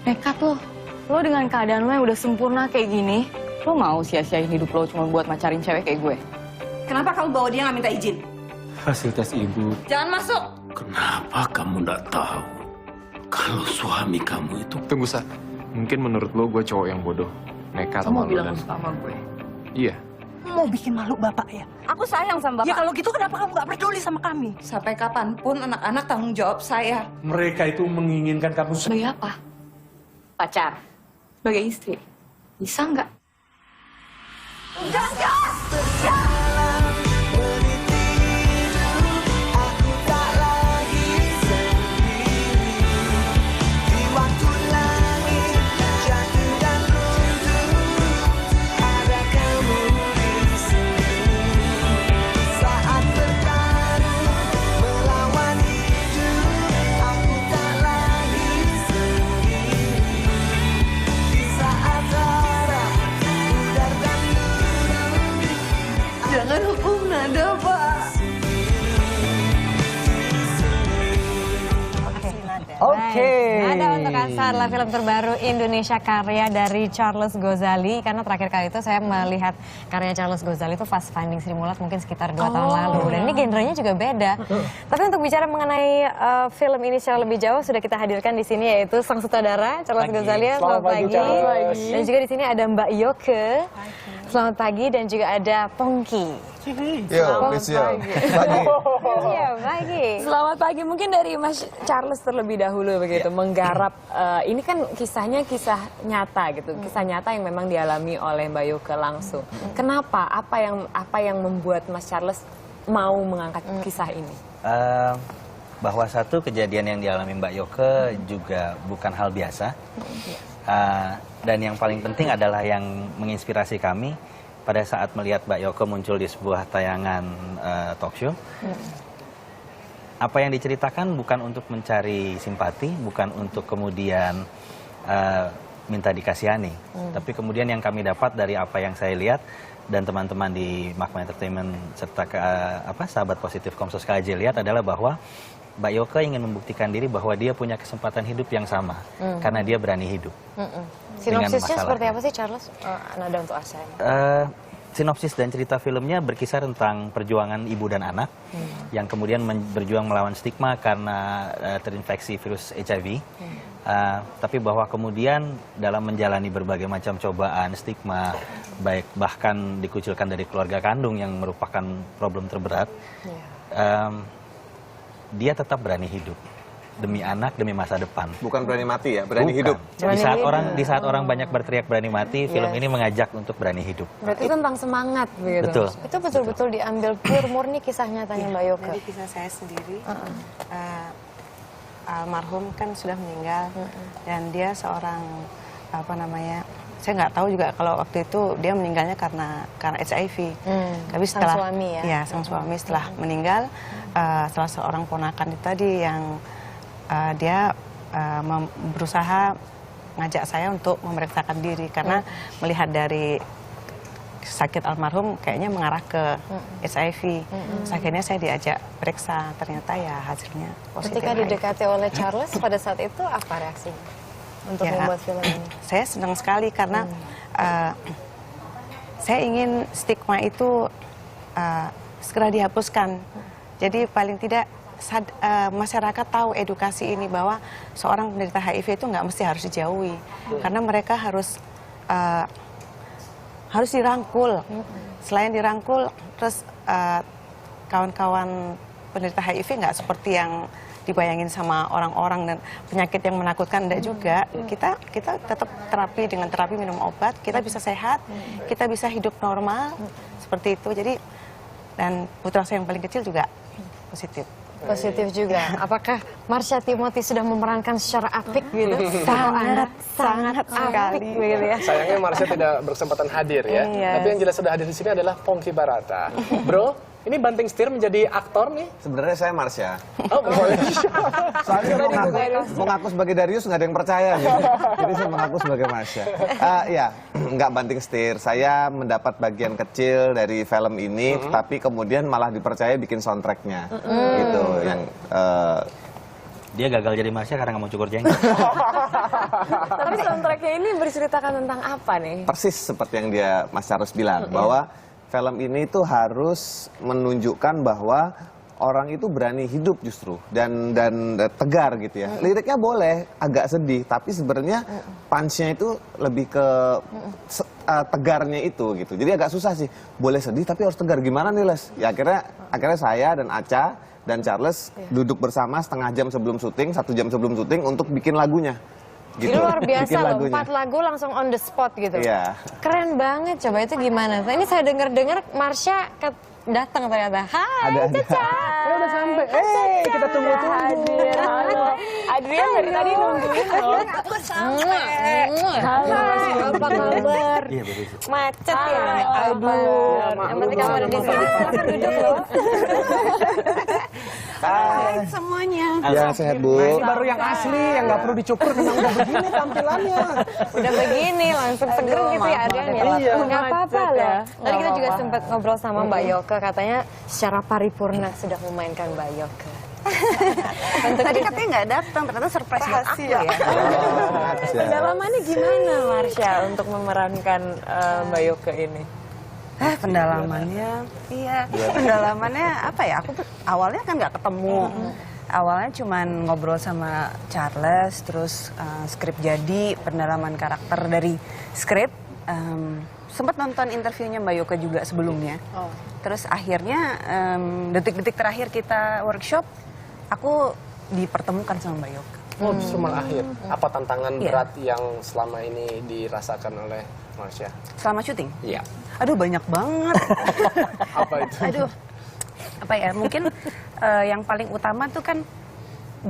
Nekat lo. Lo dengan keadaan lo yang udah sempurna kayak gini, lo mau sia-siain hidup lo cuma buat macarin cewek kayak gue? Kenapa kamu bawa dia nggak minta izin? Hasil tes ibu. Jangan masuk. Kenapa kamu nggak tahu kalau suami kamu itu... Tunggu, Sa. Mungkin menurut lo gue cowok yang bodoh. Nekat Kamu sama lo bilang dan... lo suka sama gue? Iya. Mau bikin malu bapak ya? Aku sayang sama bapak. Ya kalau gitu kenapa kamu nggak peduli sama kami? Sampai kapanpun anak-anak tanggung jawab saya. Mereka itu menginginkan kamu... Sebagai apa? Pacar? Sebagai istri? Bisa nggak? Jangan hukum Nada, Pak. Oke. Ada untuk Asa adalah film terbaru Indonesia karya dari Charles Ghazali. Karena terakhir kali itu saya melihat karya Charles Ghazali itu pas Finding Sri Mulat mungkin sekitar 2 tahun lalu. Dan ini genrenya juga beda. Tapi untuk bicara mengenai film ini secara lebih jauh sudah kita hadirkan di sini yaitu sang sutradara Charles Ghazali. Selamat pagi. Dan juga di sini ada Mbak Yoke. Selamat pagi dan juga ada Pongki. Selamat pagi. Selamat pagi. Mungkin dari Mas Charles terlebih dahulu begitu menggarap ini kan kisahnya kisah nyata gitu, kisah nyata yang memang dialami oleh Mbak Yoke langsung. Kenapa? Apa yang membuat Mas Charles mau mengangkat kisah ini? Bahwa satu kejadian yang dialami Mbak Yoke juga bukan hal biasa. Dan yang paling penting adalah yang menginspirasi kami pada saat melihat Mbak Yoke muncul di sebuah tayangan talk show. Apa yang diceritakan bukan untuk mencari simpati, bukan untuk kemudian minta dikasihani. Tapi kemudian yang kami dapat dari apa yang saya lihat dan teman-teman di Magma Entertainment serta sahabat positif Komsos KJ lihat adalah bahwa Mbak Yoke ingin membuktikan diri bahwa dia punya kesempatan hidup yang sama karena dia berani hidup. Sinopsisnya seperti apa sih Charles? Nada untuk Asa. Sinopsis dan cerita filmnya berkisar tentang perjuangan ibu dan anak yang kemudian berjuang melawan stigma karena terinfeksi virus HIV. Tapi bahwa kemudian dalam menjalani berbagai macam cobaan, stigma, bahkan dikucilkan dari keluarga kandung yang merupakan problem terberat, dia tetap berani hidup demi anak, demi masa depan. Bukan berani mati ya, berani hidup. Di saat orang banyak berteriak berani mati, film ini mengajak untuk berani hidup. Berarti tentang semangat begitu. Betul. Itu betul-betul diambil pure murni kisah nyatanya Mbak Yoke. Dari kisah saya sendiri. Almarhum kan sudah meninggal dan dia seorang saya nggak tahu juga kalau waktu itu dia meninggalnya karena HIV. Tapi setelah sang suami ya. Ya, sang suami setelah meninggal, salah seorang ponakan itu tadi yang dia berusaha ngajak saya untuk memeriksakan diri karena melihat dari sakit almarhum kayaknya mengarah ke HIV. Akhirnya saya diajak periksa, ternyata ya hasilnya positif. Ketika didekati oleh Charles pada saat itu apa reaksinya untuk membuat film ini? Saya senang sekali karena saya ingin stigma itu segera dihapuskan. Jadi paling tidak masyarakat tahu edukasi ini bahwa seorang penderita HIV itu nggak mesti harus dijauhi, karena mereka harus dirangkul. Selain dirangkul, terus kawan-kawan penderita HIV nggak seperti yang dibayangin sama orang-orang dan penyakit yang menakutkan, enggak juga. Kita tetap terapi dengan terapi minum obat, kita bisa sehat, kita bisa hidup normal seperti itu. Jadi dan putra saya yang paling kecil juga positif. Positif juga. Apakah Marsha Timothy sudah memerankan secara apik gitu? Sangat sekali. Begitu ya. Sayangnya Marsha tidak berkesempatan hadir ya. Tapi yang jelas sudah hadir di sini adalah Pongki Barata. Bro, ini banting setir menjadi aktor nih? Sebenarnya saya Marsha. Oh, boleh. Soalnya mau ngaku sebagai Darius nggak ada yang percaya gitu. Jadi saya mengaku sebagai Marsha. Ya, nggak banting setir. Saya mendapat bagian kecil dari film ini, tapi kemudian malah dipercaya bikin soundtracknya. Gitu, yang Dia gagal jadi Marsha karena nggak mau cukur jenggot. Tapi soundtracknya ini berceritakan tentang apa nih? Persis seperti yang Mas Charles bilang, bahwa film ini tuh harus menunjukkan bahwa orang itu berani hidup justru dan tegar gitu ya. Liriknya boleh agak sedih, tapi sebenarnya punch-nya itu lebih ke tegarnya itu gitu. Jadi agak susah sih. Boleh sedih tapi harus tegar. Gimana nih Les? Ya akhirnya saya dan Aca dan Charles duduk bersama setengah jam sebelum syuting, 1 jam sebelum syuting untuk bikin lagunya. Gitu. Ini luar biasa Bikin loh, lagunya. 4 lagu langsung on the spot gitu. Iya. Keren banget, coba itu gimana? Nah, ini saya dengar Marsha datang ternyata. Hai, Caca. Udah sampai. Kita tunggu-tunggu. Hadir, halo. Adrian dari tadi nungguin loh. Aku sampai. Halo, Apa kabar? Iya, begitu. Macet ya. Aduh. Yang penting kamu ada di sini. Silakan duduk loh. Hai semuanya. Ya sehat Bu. Ini baru yang asli, yang nggak perlu dicukur, memang udah begini tampilannya. Udah begini langsung seger gitu ya Adrian ya. Iya. Nggak apa-apa loh. Tadi kita juga apa-apa. sempat ngobrol sama Mbak Yoke, katanya secara paripurna sudah memainkan Mbak Yoke. Tadi katanya nggak datang, ternyata surprise buat aku ya. Pendalamannya gimana Marsha untuk memerankan Mbak Yoke ini? Pendalamannya, iya. Pendalamannya apa ya? Aku awalnya kan nggak ketemu. Awalnya cuman ngobrol sama Charles, terus skrip jadi, pendalaman karakter dari skrip. Sempat nonton interviewnya Mbak Yoke juga sebelumnya. Terus akhirnya detik-detik terakhir kita workshop, aku dipertemukan sama Mbak Yoke. Oh, justru malah akhir. Apa tantangan Iya. berat yang selama ini dirasakan oleh Marsha? Selama syuting? Iya. Aduh banyak banget. Apa itu? Aduh, apa ya? Mungkin yang paling utama tuh kan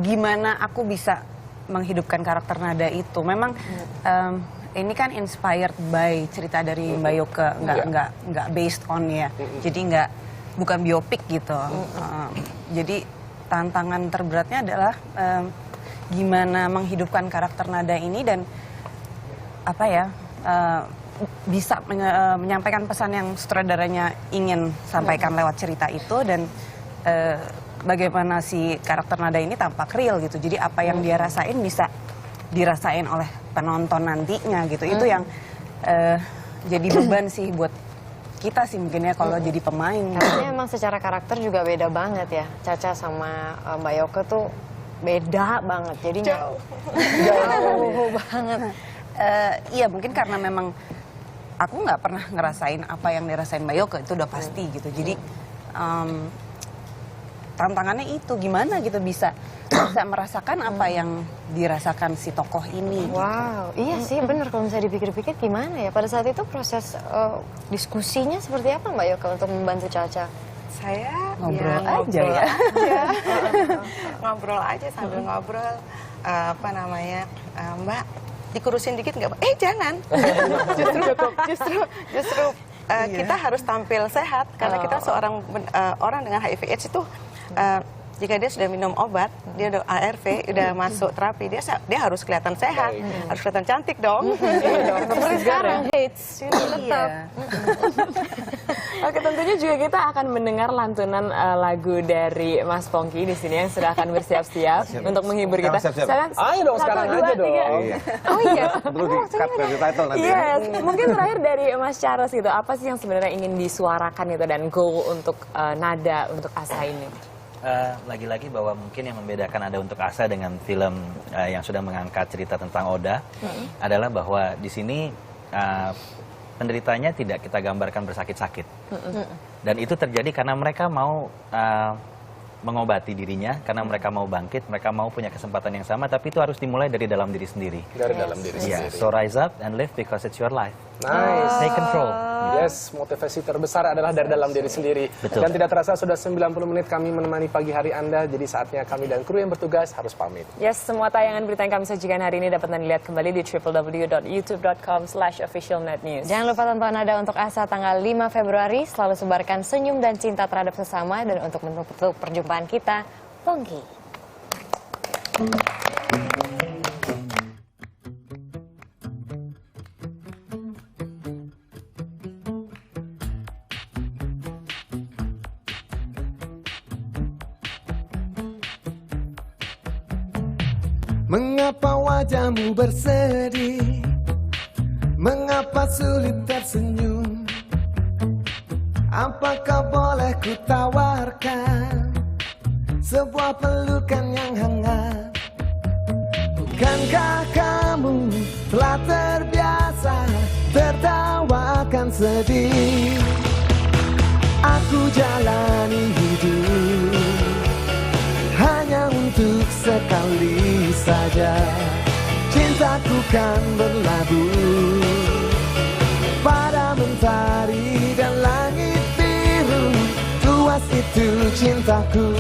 gimana aku bisa menghidupkan karakter nada itu. Memang ini kan inspired by cerita dari Mbak Yoke, nggak based on ya. Jadi bukan biopik gitu. Jadi tantangan terberatnya adalah gimana menghidupkan karakter nada ini dan apa ya? Bisa menyampaikan pesan yang sutradaranya ingin sampaikan lewat cerita itu dan bagaimana si karakter nada ini tampak real gitu. Jadi apa yang dia rasain bisa dirasain oleh penonton nantinya gitu. Itu yang jadi beban sih buat kita sih mungkin ya kalau jadi pemain. Karena emang secara karakter juga beda banget ya. Caca sama Mbak Yoke tuh beda banget. Jadi jauh banget. Iya mungkin karena memang aku nggak pernah ngerasain apa yang dirasain Mbak Yoke, itu udah pasti gitu. Jadi tantangannya itu gimana gitu bisa merasakan apa yang dirasakan si tokoh ini. Wow, iya sih bener kalau misalnya dipikir-pikir gimana ya. Pada saat itu proses diskusinya seperti apa Mbak Yoke untuk membantu Caca? Saya Ngobrol ya, aja ya. Ngobrol aja sambil ngobrol apa namanya Mbak dikurusin dikit nggak? Jangan. justru kita harus tampil sehat karena kita seorang orang dengan HIV/AIDS itu jika dia sudah minum obat, dia udah ARV, udah masuk terapi, dia harus kelihatan sehat, harus kelihatan cantik dong. Seperti sekarang hits tetap. Oke, tentunya juga kita akan mendengar lantunan lagu dari Mas Pongki di sini yang sudah akan bersiap-siap untuk menghibur kita. Siap-siap. Sekarang, Ayo dong, sekarang 1, 2, aja dong. 3. Iya. Oh iya. Perlu di-cut dari title nanti. ya. Yes, mungkin terakhir dari Mas Charles gitu, apa sih yang sebenarnya ingin disuarakan itu dan goal untuk nada untuk Asa ini? Lagi-lagi bahwa mungkin yang membedakan Ada Untuk Asa dengan film yang sudah mengangkat cerita tentang Oda adalah bahwa di sini penderitanya tidak kita gambarkan bersakit-sakit. Dan itu terjadi karena mereka mau mengobati dirinya, karena mereka mau bangkit, mereka mau punya kesempatan yang sama, tapi itu harus dimulai dari dalam diri sendiri. Dari dalam diri Yeah, sendiri. so rise up and live because it's your life. Nice. Take control. Yes, motivasi terbesar adalah dari dalam diri sendiri. Betul. Dan tidak terasa sudah 90 menit kami menemani pagi hari Anda, jadi saatnya kami dan kru yang bertugas harus pamit. Yes, semua tayangan berita yang kami sajikan hari ini dapat Anda lihat kembali di www.youtube.com/officialnetnews. Jangan lupa tonton Nada Untuk Asa tanggal 5 Februari. Selalu sebarkan senyum dan cinta terhadap sesama. Dan untuk menutup perjumpaan kita, Pongki. Mengapa wajahmu bersedih? Mengapa sulit tersenyum? Apakah boleh ku tawarkan sebuah pelukan yang hangat? Bukankah kamu telah terbiasa tertawakan sedih? Aku jalani hidup hanya untuk sekali saja. Cintaku kan berlabuh pada mentari dan langit biru. Luas itu cintaku.